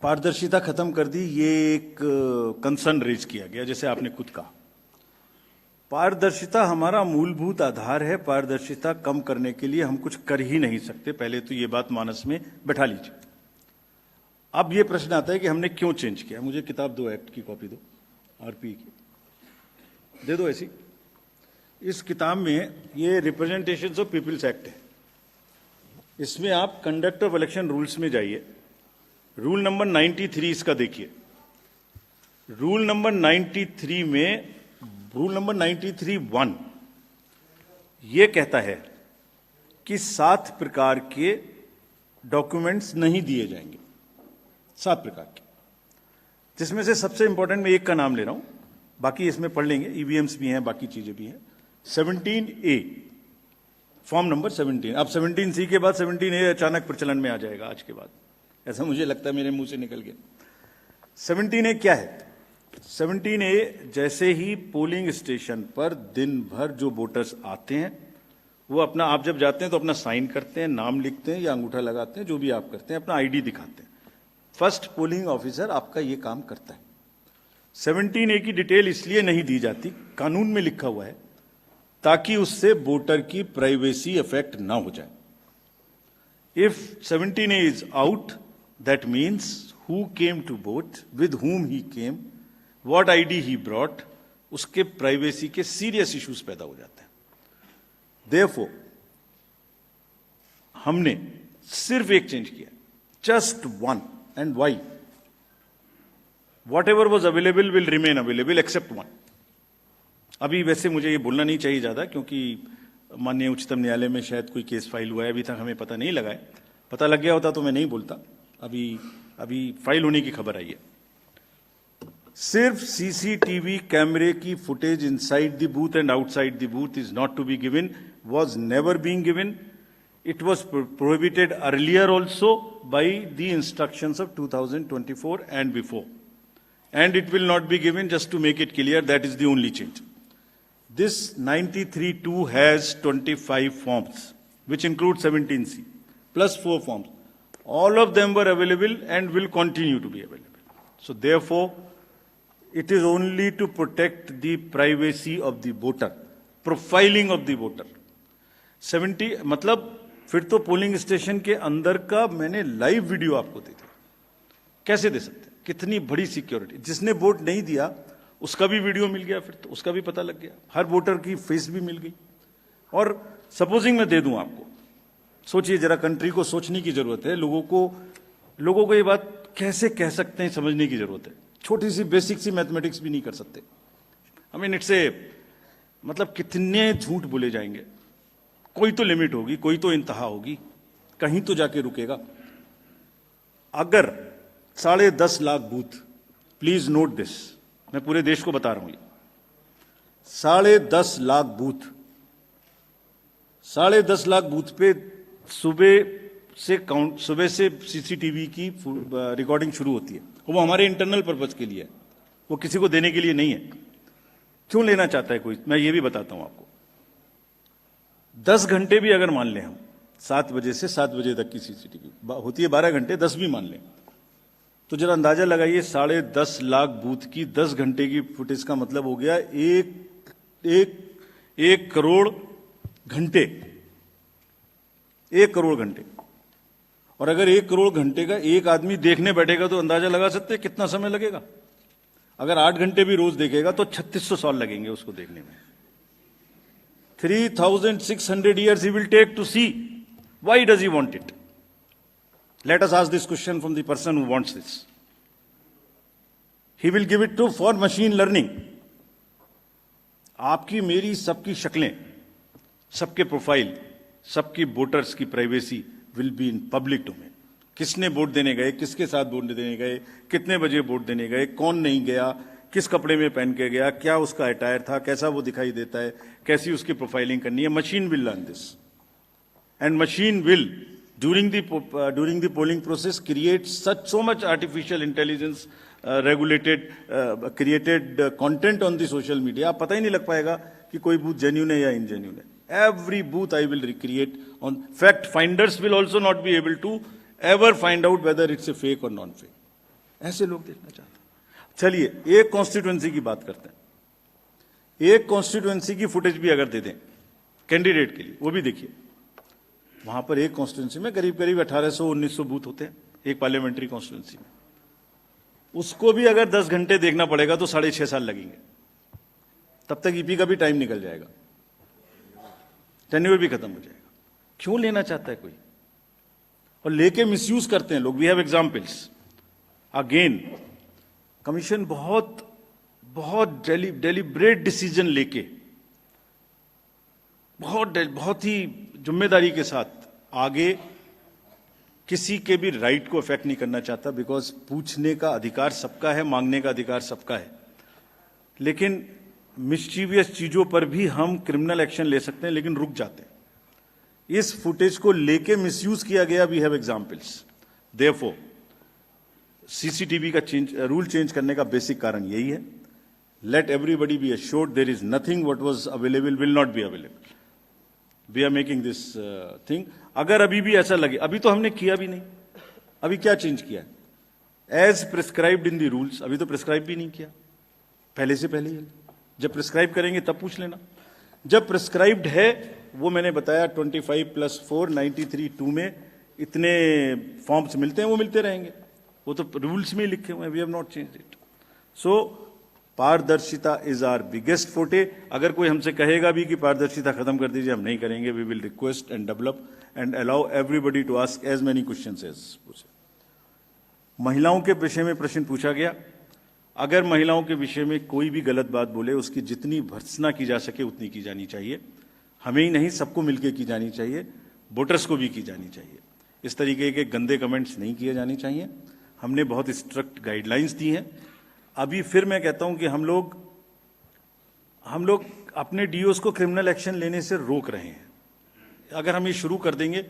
पारदर्शिता खत्म कर दी, ये एक कंसर्न रेज किया गया, जैसे आपने खुद कहा। पारदर्शिता हमारा मूलभूत आधार है। पारदर्शिता कम करने के लिए हम कुछ कर ही नहीं सकते। पहले तो ये बात मानस में बैठा लीजिए। अब ये प्रश्न आता है कि हमने क्यों चेंज किया। मुझे किताब दो, एक्ट की कॉपी दो, आरपी की दे दो ऐसी। इस किताब में ये रिप्रेजेंटेशंस ऑफ पीपल्स एक्ट है। इसमें आप कंडक्ट ऑफ इलेक्शन रूल्स में जाइए, रूल नंबर 93 इसका देखिए। रूल नंबर 93 में, रूल नंबर 93(1) ये कहता है कि 7 प्रकार के डॉक्यूमेंट्स नहीं दिए जाएंगे, 7 प्रकार के, जिसमें से सबसे इंपॉर्टेंट मैं एक का नाम ले रहा हूं, बाकी इसमें पढ़ लेंगे, ईवीएम्स भी हैं, बाकी चीजें भी हैं। 17A, form number 17। अब 17C के बाद 17A अचानक प्रचलन में आ जाएगा आज के बाद, ऐसा मुझे लगता है, मेरे मुंह से निकल गया। 17A क्या है? 17A, जैसे ही पोलिंग स्टेशन पर दिन भर जो वोटर्स आते हैं, वो अपना, आप जब जाते हैं तो अपना साइन करते हैं, नाम लिखते हैं या अंगूठा लगाते हैं, जो भी आप करते हैं, अपना आईडी दिखाते हैं। फर्स्ट पोलिंग ऑफिसर आपका ये काम करता है। 17A की डिटेल इसलिए नहीं दी जाती, कानून में लिखा हुआ है, ताकि उससे वोटर की प्राइवेसी अफेक्ट ना हो जाए। If 17A is out, that means who came to vote, with whom he came, what ID he brought, उसके प्राइवेसी के सीरियस इश्यूज पैदा हो जाते हैं। Therefore, हमने सिर्फ एक चेंज किया, just one, and why? Whatever was available will remain available except one. अभी वैसे मुझे ये बोलना नहीं चाहिए ज्यादा, क्योंकि माननीय उच्चतम न्यायालय में शायद कोई केस फाइल हुआ है, अभी तक हमें पता नहीं लगा है। पता लग गया होता तो मैं नहीं बोलता। अभी फाइल होने की खबर आई है। सिर्फ सीसीटीवी कैमरे की footage inside the booth and outside the booth is not to be given, was never being given. It was prohibited earlier also by the instructions of 2024 and before, and it will not be given, just to make it clear, that is the only change. This 93(2) has 25 forms, which include 17C, plus 4 forms. All of them were available and will continue to be available. So therefore, it is only to protect the privacy of the voter, profiling of the voter. 70 मतलब फिर तो polling station के अंदर का मैंने live video आपको दे दिया। कैसे दे सकते? कितनी बड़ी सिक्योरिटी। जिसने वोट नहीं दिया उसका भी वीडियो मिल गया, फिर तो उसका भी पता लग गया, हर वोटर की फेस भी मिल गई। और सपोजिंग मैं दे दूं आपको, सोचिए जरा, कंट्री को सोचने की जरूरत है। लोगों को ये बात कैसे कह सकते हैं, समझने की जरूरत है। छोटी सी बेसिक सी मैथमेटिक्स भी नहीं कर सकते। आई मीन इट्स ए, मतलब कितने झूठ बोले जाएंगे। कोई तो लिमिट होगी, कोई तो इंतहा होगी, कहीं तो जाके रुकेगा। अगर 10.5 lakh booth, please note this, मैं पूरे देश को बता रहा हूं, 10.5 लाख बूथ, 10.5 लाख बूथ पे सुबह से सीसीटीवी की रिकॉर्डिंग शुरू होती है। वो हमारे इंटरनल पर्पज के लिए है, वो किसी को देने के लिए नहीं है। क्यों लेना चाहता है कोई, मैं ये भी बताता हूं आपको। 10 घंटे भी अगर मान लें हम, 7 बजे से 7 बजे तक की सीसीटीवी होती है, 12 घंटे, 10 भी मान लें, तो जरा अंदाजा लगाइए, 10.5 लाख बूथ की 10 घंटे की फुटेज का मतलब हो गया 1 करोड़ घंटे। 1 करोड़ घंटे। और अगर 1 करोड़ घंटे का एक आदमी देखने बैठेगा तो अंदाजा लगा सकते हैं कितना समय लगेगा। अगर 8 घंटे भी रोज देखेगा तो 3600 साल लगेंगे उसको देखने में। 3600 years he will take to see. Why does he want it? Let us ask this question from the person who wants this. He will give it for machine learning. आपकी, मेरी, सबकी शक्लें, सबके प्रोफाइल, सबकी वोटर्स की privacy will be in public domain. किसने vote देने गए, किसके साथ वोट देने गए, कितने बजे वोट देने गए, कौन नहीं गया, किस कपड़े में पहन के गया, क्या उसका अटायर था, कैसा वो दिखाई देता है, कैसी उसकी प्रोफाइलिंग करनी है। Machine will learn this, and machine will during the polling process create so much artificial intelligence created content on the social media, आप पता ही नहीं लग पाएगा कि कोई बूथ जेन्युइन है या इनजेन्युइन है। Every booth I will recreate on fact finders will also not be able to ever find out whether it's a fake or non-fake. ऐसे लोग देखना चाहते हैं। चलिए एक कॉन्स्टिट्यूएंसी की बात करते हैं। एक कॉन्स्टिट्यूएंसी की फुटेज भी अगर दे दें कैंडिडेट के लिए, वो भी देखिए। वहां पर एक कॉन्स्टिट्यूएंसी में करीब करीब 1800-1900 बूथ होते हैं एक पार्लियामेंट्री कॉन्स्टिट्यूएंसी में। उसको भी अगर 10 घंटे देखना पड़ेगा तो 6.5 साल लगेंगे। तब तक ईपी का भी टाइम निकल जाएगा, टेन्योर भी खत्म हो जाएगा। क्यों लेना चाहता है कोई? और लेके मिसयूज करते हैं लोग। We have examples. Again commission बहुत बहुत डेलिब्रेट डिसीजन लेके बहुत ही जिम्मेदारी के साथ आगे किसी के भी राइट को अफेक्ट नहीं करना चाहता, बिकॉज पूछने का अधिकार सबका है, मांगने का अधिकार सबका है। लेकिन मिस्चीवियस चीजों पर भी हम क्रिमिनल एक्शन ले सकते हैं, लेकिन रुक जाते हैं। इस फुटेज को लेके मिसयूज किया गया। We have examples. Therefore CCTV का रूल चेंज करने का बेसिक कारण यही है। Let everybody be assured there is nothing what was available will not be available. We are making this thing. अगर अभी भी ऐसा लगे, अभी तो हमने किया भी नहीं, अभी क्या चेंज किया है? As prescribed in the rules. अभी तो प्रिस्क्राइब भी नहीं किया, पहले से पहले ही। जब प्रिस्क्राइब करेंगे तब पूछ लेना। जब प्रिस्क्राइब्ड है, वो मैंने बताया 25+4 93(2) में इतने फॉर्म्स मिलते हैं, वो मिलते रहेंगे। वो तो रूल्स में ही लिखे हुए हैं। We have not change it. So पारदर्शिता इज आवर बिगेस्ट फोटे। अगर कोई हमसे कहेगा भी कि पारदर्शिता खत्म कर दीजिए, हम नहीं करेंगे। We will request and develop and allow everybody to ask as many questions as पूछे। महिलाओं के विषय में प्रश्न पूछा गया। अगर महिलाओं के विषय में कोई भी गलत बात बोले, उसकी जितनी भर्त्सना की जा सके उतनी की जानी चाहिए। हमें ही नहीं, सबको मिलकर की जानी चाहिए, वोटर्स को भी की जानी चाहिए। इस तरीके के गंदे कमेंट्स नहीं किए जाने चाहिए। हमने बहुत स्ट्रिक्ट गाइडलाइंस दी हैं। अभी फिर मैं कहता हूं कि हम लोग अपने डीओस को क्रिमिनल एक्शन लेने से रोक रहे हैं। अगर हम ये शुरू कर देंगे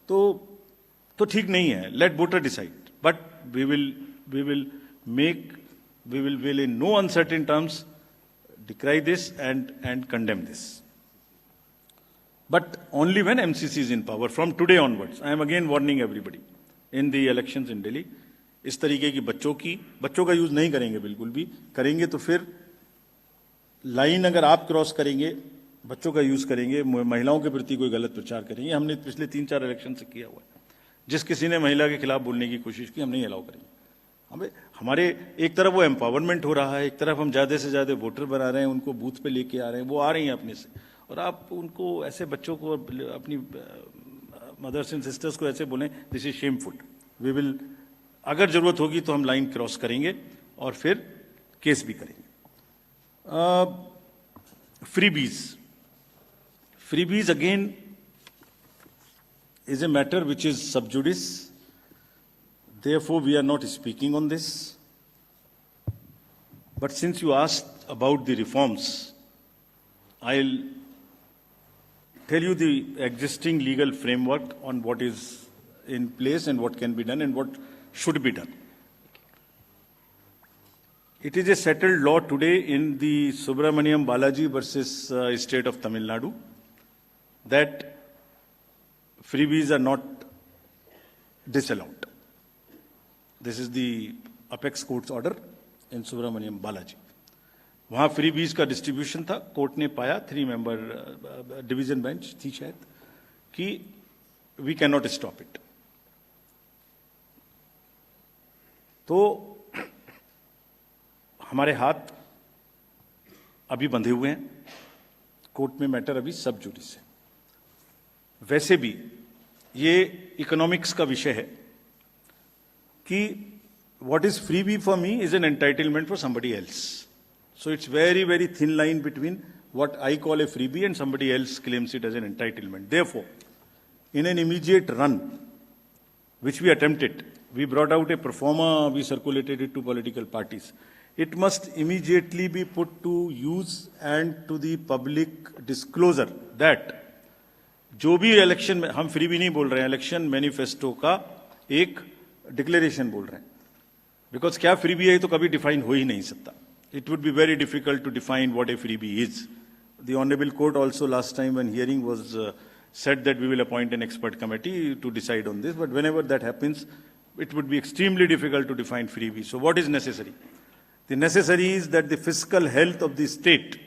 तो ठीक नहीं है। Let voter decide, but we will in no uncertain terms decry this and condemn this, but only when MCC is in power. From today onwards, I am again warning everybody in the elections in Delhi, इस तरीके की बच्चों का use नहीं करेंगे। बिल्कुल भी करेंगे तो फिर लाइन अगर आप क्रॉस करेंगे, बच्चों का यूज करेंगे, महिलाओं के प्रति कोई गलत प्रचार करेंगे, हमने पिछले 3-4 इलेक्शन से किया हुआ है। जिस किसी ने महिला के खिलाफ बोलने की कोशिश की, हम नहीं अलाउ करेंगे। हमारे एक तरफ वो एम्पावरमेंट हो रहा है, एक तरफ हम ज्यादा से ज्यादा वोटर बना रहे हैं, उनको बूथ पे लेके आ रहे हैं, वो आ रही हैं अपने से, और आप उनको ऐसे बच्चों को, अपनी मदर्स एंड सिस्टर्स को ऐसे बोलें, this is shameful. We will, अगर जरूरत होगी तो हम लाइन क्रॉस करेंगे और फिर केस भी करेंगे। Freebies again is a matter which is sub judice. Therefore, we are not speaking on this. But since you asked about the reforms, I'll tell you the existing legal framework on what is in place and what can be done and what should be done. It is a settled law today in the Subramaniam Balaji versus State of Tamil Nadu that freebies are not disallowed. This is the apex court's order in Subramaniam Balaji. वहां freebies का distribution था, court ने पाया, 3 member division bench थी शायद, कि we can not stop it. तो हमारे हाथ अभी बंधे हुए हैं, कोर्ट में मैटर अभी सब जुडिस है। वैसे भी ये इकोनॉमिक्स का विषय है कि what is freebie for me is an entitlement for somebody else. So it's very very thin line between what I call a freebie and somebody else claims it as an entitlement. Therefore, in an immediate run, which we attempted, we brought out a pro forma, we circulated it to political parties. It must immediately be put to use and to the public disclosure that जो भी election में, हम free भी नहीं बोल रहे हैं, election manifesto का एक डिक्लेरेशन बोल रहे हैं, बिकॉज क्या फ्री भी है तो कभी डिफाइन हो ही नहीं सकता। It would be very difficult to define what a freebie is. The honourable court also last time when hearing was said that we will appoint an expert committee to decide on this, but whenever that happens, it would be extremely difficult to define freebie. So what is necessary? The necessary is that the fiscal health of the state